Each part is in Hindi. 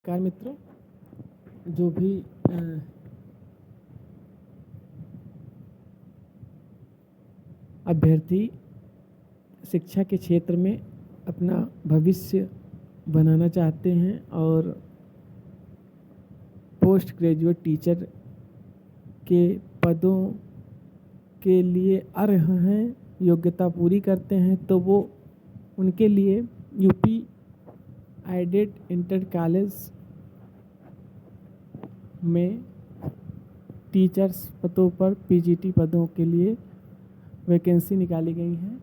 नमस्कार मित्रों। जो भी अभ्यर्थी शिक्षा के क्षेत्र में अपना भविष्य बनाना चाहते हैं और पोस्ट ग्रेजुएट टीचर के पदों के लिए अर्ह हैं, योग्यता पूरी करते हैं, तो वो उनके लिए यूपी एडेड इंटर कॉलेज में टीचर्स पदों पर पीजीटी पदों के लिए वैकेंसी निकाली गई है।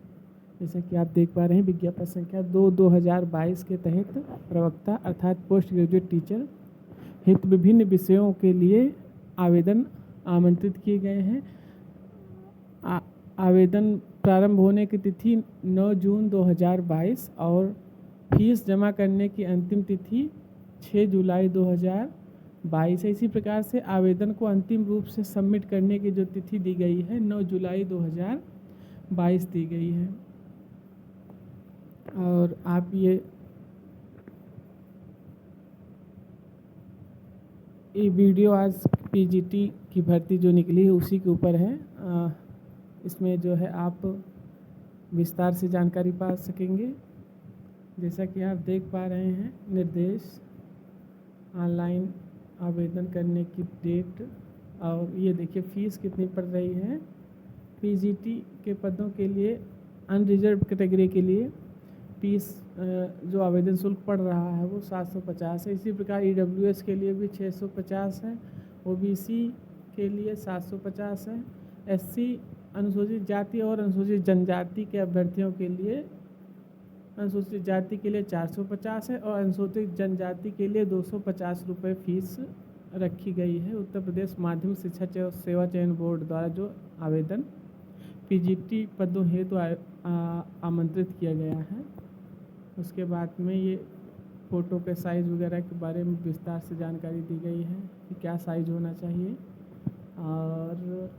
जैसा कि आप देख पा रहे हैं, विज्ञापन संख्या 2/2022 के तहत प्रवक्ता अर्थात पोस्ट ग्रेजुएट टीचर हित विभिन्न विषयों के लिए आवेदन आमंत्रित किए गए हैं। आवेदन प्रारंभ होने की तिथि 9 जून 2022 और फीस जमा करने की अंतिम तिथि 6 जुलाई 2022 है। इसी प्रकार से आवेदन को अंतिम रूप से सबमिट करने की जो तिथि दी गई है 9 जुलाई 2022 दी गई है। और आप ये वीडियो आज पीजीटी की भर्ती जो निकली है उसी के ऊपर है। इसमें जो है आप विस्तार से जानकारी पा सकेंगे। जैसा कि आप देख पा रहे हैं, निर्देश, ऑनलाइन आवेदन करने की डेट, और ये देखिए फीस कितनी पड़ रही है। पीजीटी के पदों के लिए अनरिजर्व कैटेगरी के लिए फीस जो आवेदन शुल्क पड़ रहा है वो 750 है। इसी प्रकार ईडब्ल्यूएस के लिए भी 650 है, ओबीसी के लिए 750 है, एससी अनुसूचित जाति और अनुसूचित जनजाति के अभ्यर्थियों के लिए अनुसूचित जाति के लिए 450 है और अनुसूचित जनजाति के लिए 250 रुपये फीस रखी गई है। उत्तर प्रदेश माध्यमिक शिक्षा सेवा चयन बोर्ड द्वारा जो आवेदन पीजीटी पदों हेतु आमंत्रित किया गया है। उसके बाद में ये फ़ोटो के साइज़ वगैरह के बारे में विस्तार से जानकारी दी गई है कि क्या साइज़ होना चाहिए। और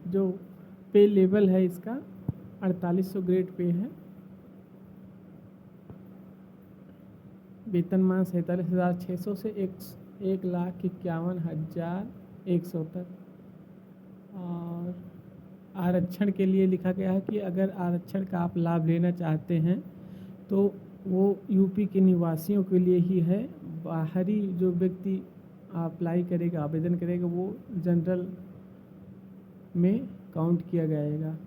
जो पे लेवल है इसका 4800 ग्रेड पे है। वेतनमान 47,600 से 1,51,100 तक। और आरक्षण के लिए लिखा गया है कि अगर आरक्षण का आप लाभ लेना चाहते हैं तो वो यूपी के निवासियों के लिए ही है। बाहरी जो व्यक्ति अप्लाई करेगा, आवेदन करेगा, वो जनरल में काउंट किया जाएगा।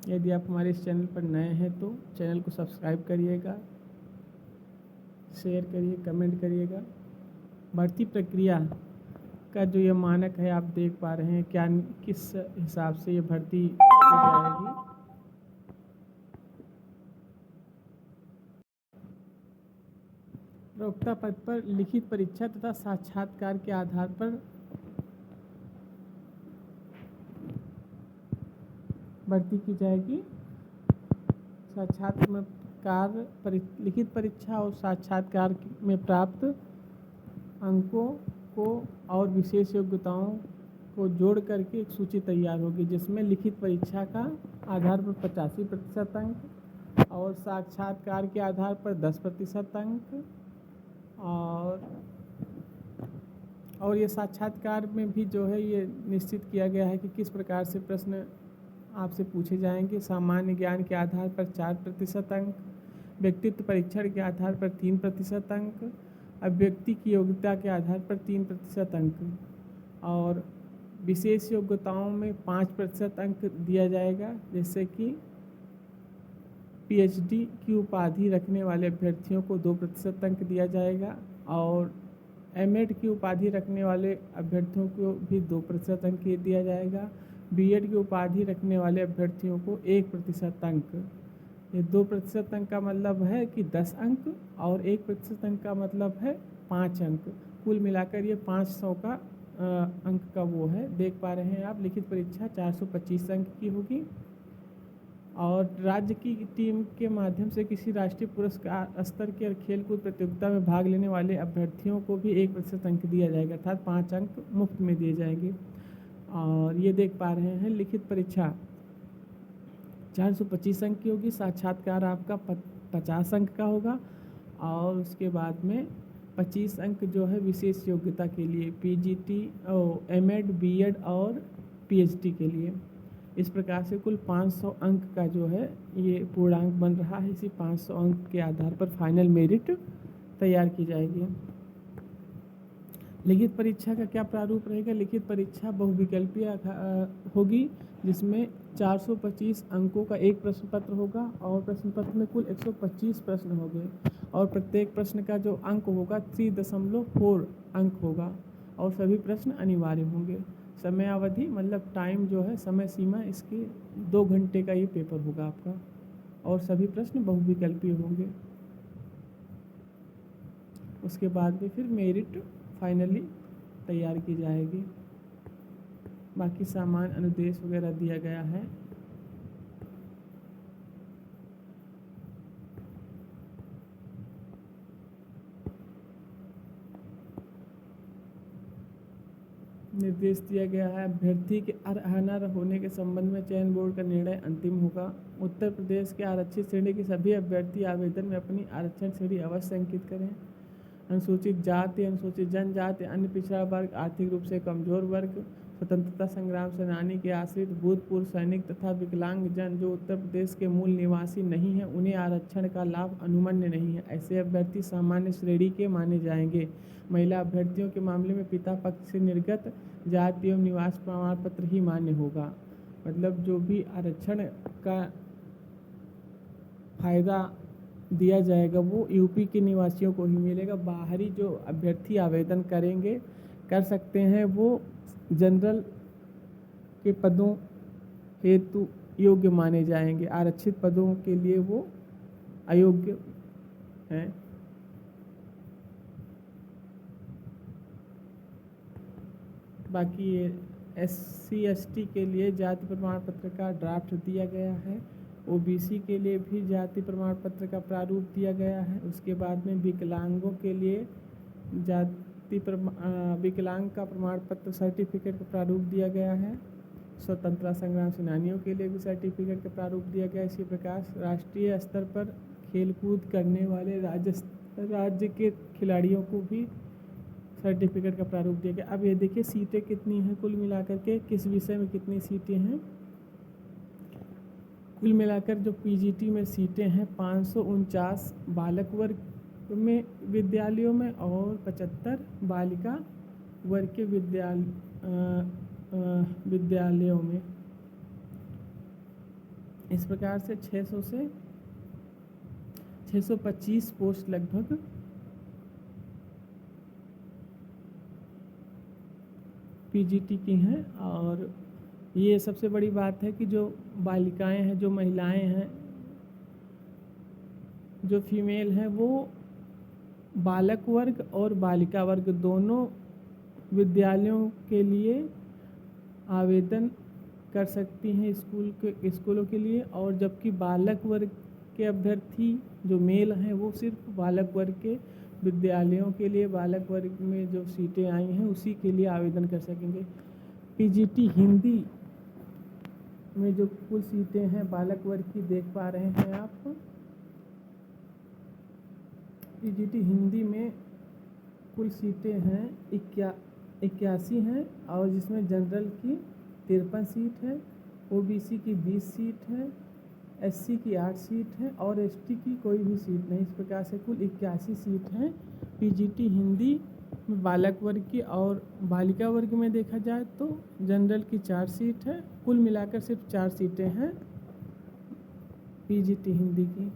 यदि आप हमारे इस चैनल पर नए हैं तो चैनल को सब्सक्राइब करिएगा, शेयर करिए, कमेंट करिएगा। भर्ती प्रक्रिया का जो ये मानक है आप देख पा रहे हैं, क्या किस हिसाब से ये भर्ती की जाएगी। प्रवक्ता पद पर लिखित परीक्षा तथा साक्षात्कार के आधार पर भर्ती की जाएगी। लिखित परीक्षा और साक्षात्कार में प्राप्त अंकों को और विशेष योग्यताओं को जोड़ करके एक सूची तैयार होगी, जिसमें लिखित परीक्षा का आधार पर 85% अंक और साक्षात्कार के आधार पर 10% अंक। और ये साक्षात्कार में भी जो है ये निश्चित किया गया है कि किस प्रकार से प्रश्न आपसे पूछे जाएंगे। सामान्य ज्ञान के आधार पर 4% अंक, व्यक्तित्व परीक्षण के आधार पर 3% अंक, अभ्यर्थी की योग्यता के आधार पर 3% अंक और विशेष योग्यताओं में 5% अंक दिया जाएगा। जैसे कि पीएचडी की उपाधि रखने वाले अभ्यर्थियों को 2% अंक दिया जाएगा और एमएड की उपाधि रखने वाले अभ्यर्थियों को भी 2% अंक दिया जाएगा। बीएड की उपाधि रखने वाले अभ्यर्थियों को 1% अंक। ये 2% अंक का मतलब है कि 10 अंक और 1% अंक का मतलब है 5 अंक। कुल मिलाकर ये 500 का अंक का वो है। देख पा रहे हैं आप, लिखित परीक्षा 425 अंक की होगी और राज्य की टीम के माध्यम से किसी राष्ट्रीय पुरस्कार स्तर के खेलकूद प्रतियोगिता में भाग लेने वाले अभ्यर्थियों को भी 1% अंक दिया जाएगा, अर्थात 5 अंक मुफ्त में दिए जाएंगे। और ये देख पा रहे हैं लिखित परीक्षा 425 अंक की होगी, साक्षात्कार आपका 50 अंक का होगा और उसके बाद में 25 अंक जो है विशेष योग्यता के लिए पीजीटी और एमएड बीएड और पीएचडी के लिए। इस प्रकार से कुल 500 अंक का जो है ये पूर्णांक बन रहा है। इसी 500 अंक के आधार पर फाइनल मेरिट तैयार की जाएगी। लिखित परीक्षा का क्या प्रारूप रहेगा? लिखित परीक्षा बहुविकल्पीय होगी, जिसमें 425 अंकों का एक प्रश्न पत्र होगा और प्रश्न पत्र में कुल 125 प्रश्न होंगे और प्रत्येक प्रश्न का जो अंक होगा 3.4 अंक होगा और सभी प्रश्न अनिवार्य होंगे। समय अवधि मतलब टाइम जो है, समय सीमा इसकी 2 घंटे का ये पेपर होगा आपका और सभी प्रश्न बहुविकल्पीय होंगे। उसके बाद में फिर मेरिट फाइनली तैयार की जाएगी। बाकी सामान अनुदेश वगैरह दिया गया है। निर्देश दिया गया है। अभ्यर्थी के अनर्ह होने के संबंध में चयन बोर्ड का निर्णय अंतिम होगा। उत्तर प्रदेश के आरक्षित श्रेणी के सभी अभ्यर्थी आवेदन में अपनी आरक्षण श्रेणी अवश्य अंकित करें। अनुसूचित जाति, अनुसूचित जनजाति, अन्य पिछड़ा वर्ग, आर्थिक रूप से कमजोर वर्ग, स्वतंत्रता संग्राम सेनानी के आश्रित, भूतपूर्व सैनिक तथा विकलांग जन जो उत्तर प्रदेश के मूल निवासी नहीं हैं, उन्हें आरक्षण का लाभ अनुमन्य नहीं है। ऐसे अभ्यर्थी सामान्य श्रेणी के माने जाएंगे। महिला अभ्यर्थियों के मामले में पिता पक्ष से निर्गत जाति एवं निवास प्रमाण पत्र ही मान्य होगा। मतलब जो भी आरक्षण का फायदा दिया जाएगा वो यूपी के निवासियों को ही मिलेगा। बाहरी जो अभ्यर्थी आवेदन कर सकते हैं वो जनरल के पदों हेतु योग्य माने जाएंगे। आरक्षित पदों के लिए वो अयोग्य हैं। बाकी ये SC ST के लिए जाति प्रमाण पत्र का ड्राफ्ट दिया गया है। OBC के लिए भी जाति प्रमाण पत्र का प्रारूप दिया गया है। उसके बाद में विकलांगों के लिए विकलांग का प्रमाण पत्र सर्टिफिकेट का प्रारूप दिया गया है। स्वतंत्रता संग्राम सेनानियों के लिए भी सर्टिफिकेट का प्रारूप दिया गया है। इसी प्रकार राष्ट्रीय स्तर पर खेलकूद करने वाले राज्य के खिलाड़ियों को भी सर्टिफिकेट का प्रारूप दिया गया। अब ये देखिए सीटें कितनी हैं कुल मिलाकर के, किस विषय में कितनी सीटें हैं। कुल मिलाकर जो PGT में सीटें हैं 549 बालक वर्ग में विद्यालयों में और 75 बालिका वर्ग के विद्यालयों में। इस प्रकार से 600 से 625 पोस्ट लगभग PGT की हैं। और ये सबसे बड़ी बात है कि जो बालिकाएं हैं, जो महिलाएं हैं, जो फीमेल हैं, वो बालक वर्ग और बालिका वर्ग दोनों विद्यालयों के लिए आवेदन कर सकती हैं स्कूलों के लिए। और जबकि बालक वर्ग के अभ्यर्थी जो मेल हैं वो सिर्फ बालक वर्ग के विद्यालयों के लिए, बालक वर्ग में जो सीटें आई हैं उसी के लिए आवेदन कर सकेंगे। PGT हिंदी में जो कुल सीटें हैं बालक वर्ग की देख पा रहे हैं आप। PGT हिंदी में कुल सीटें हैं 81 हैं और जिसमें जनरल की 53 सीट है, OBC की 20 सीट है, SC की 8 सीट है और ST की कोई भी सीट नहीं। इस प्रकार से कुल 81 सीट हैं PGT हिंदी में बालक वर्ग की। और बालिका वर्ग में देखा जाए तो जनरल की 4 सीट है। कुल मिलाकर सिर्फ 4 सीटें हैं PGT हिंदी की।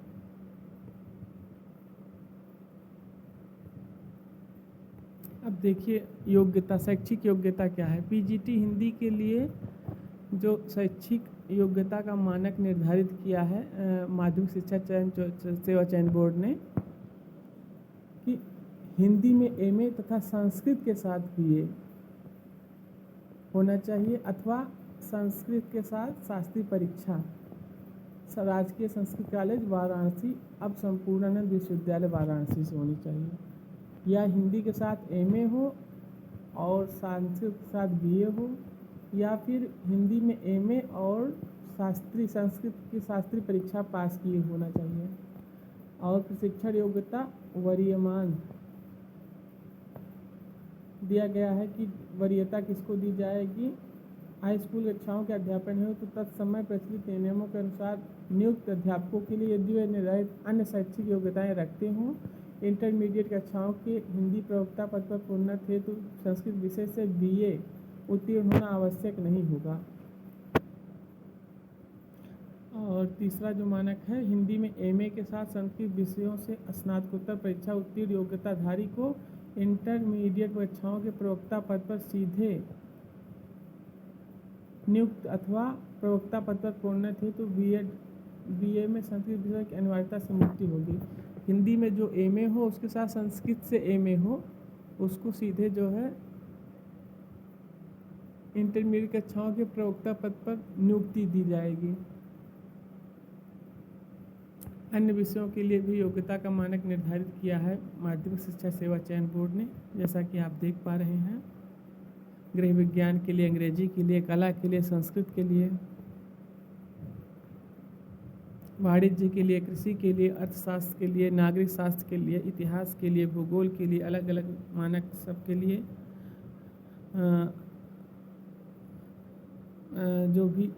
अब देखिए योग्यता, शैक्षिक योग्यता क्या है। PGT हिंदी के लिए जो शैक्षिक योग्यता का मानक निर्धारित किया है माध्यमिक शिक्षा सेवा चयन बोर्ड ने कि हिंदी में MA तथा संस्कृत के साथ BA होना चाहिए अथवा संस्कृत के साथ शास्त्रीय परीक्षा राजकीय संस्कृत कॉलेज वाराणसी, अब संपूर्णानंद विश्वविद्यालय वाराणसी से होनी चाहिए, या हिंदी के साथ MA हो और संस्कृत के साथ BA हो या फिर हिंदी में एमए और शास्त्रीय संस्कृत की शास्त्रीय परीक्षा पास किए होना चाहिए। और प्रशिक्षण योग्यता वरीयमान दिया गया है कि वरीयता किसको दी जाएगी। हाई स्कूल कक्षाओं के अध्यापन हो तो तत्समय प्रचलित नियमों के अनुसार नियुक्त अध्यापकों के लिए यदि वे निर्धारित अन्य शैक्षिक योग्यताएं रखते हों, इंटरमीडिएट कक्षाओं के हिंदी प्रवक्ता पद पर प्रोन्नत है तो संस्कृत विषय से बीए उत्तीर्ण होना आवश्यक नहीं होगा। और तीसरा जो मानक है, हिंदी में एमए के साथ संस्कृत विषयों से स्नातकोत्तर परीक्षा उत्तीर्ण योग्यताधारी को इंटरमीडिएट कक्षाओं के प्रवक्ता पद पर सीधे नियुक्त अथवा प्रवक्ता पद पर प्रोन्नत है तो बीए में संस्कृत विषय की अनिवार्यता से मुक्ति होगी। हिंदी में जो एमए हो उसके साथ संस्कृत से एमए हो, उसको सीधे जो है इंटरमीडिएट कक्षाओं के प्रवक्ता पद पर नियुक्ति दी जाएगी। अन्य विषयों के लिए भी योग्यता का मानक निर्धारित किया है माध्यमिक शिक्षा सेवा चयन बोर्ड ने, जैसा कि आप देख पा रहे हैं। गृह विज्ञान के लिए, अंग्रेजी के लिए, कला के लिए, संस्कृत के लिए, वाणिज्य के लिए, कृषि के लिए, अर्थशास्त्र के लिए, नागरिक शास्त्र के लिए, इतिहास के लिए, भूगोल के लिए अलग अलग मानक सबके लिए जो भी।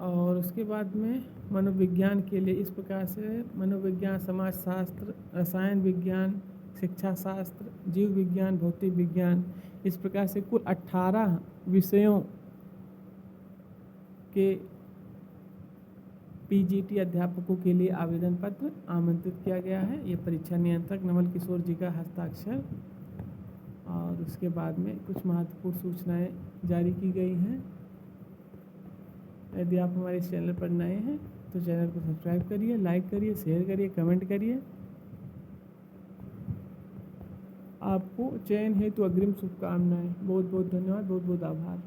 और उसके बाद में मनोविज्ञान के लिए इस प्रकार से मनोविज्ञान, समाजशास्त्र, रसायन विज्ञान, शिक्षा शास्त्र, जीव विज्ञान, भौतिक विज्ञान, इस प्रकार से कुल 18 विषयों के पीजीटी अध्यापकों के लिए आवेदन पत्र आमंत्रित किया गया है। ये परीक्षा नियंत्रक नवल किशोर जी का हस्ताक्षर। और उसके बाद में कुछ महत्वपूर्ण सूचनाएं जारी की गई हैं। यदि आप हमारे इस चैनल पर नए हैं तो चैनल को सब्सक्राइब करिए, लाइक करिए, शेयर करिए, कमेंट करिए। आपको चयन हेतु अग्रिम शुभकामनाएं। बहुत बहुत धन्यवाद, बहुत बहुत आभार।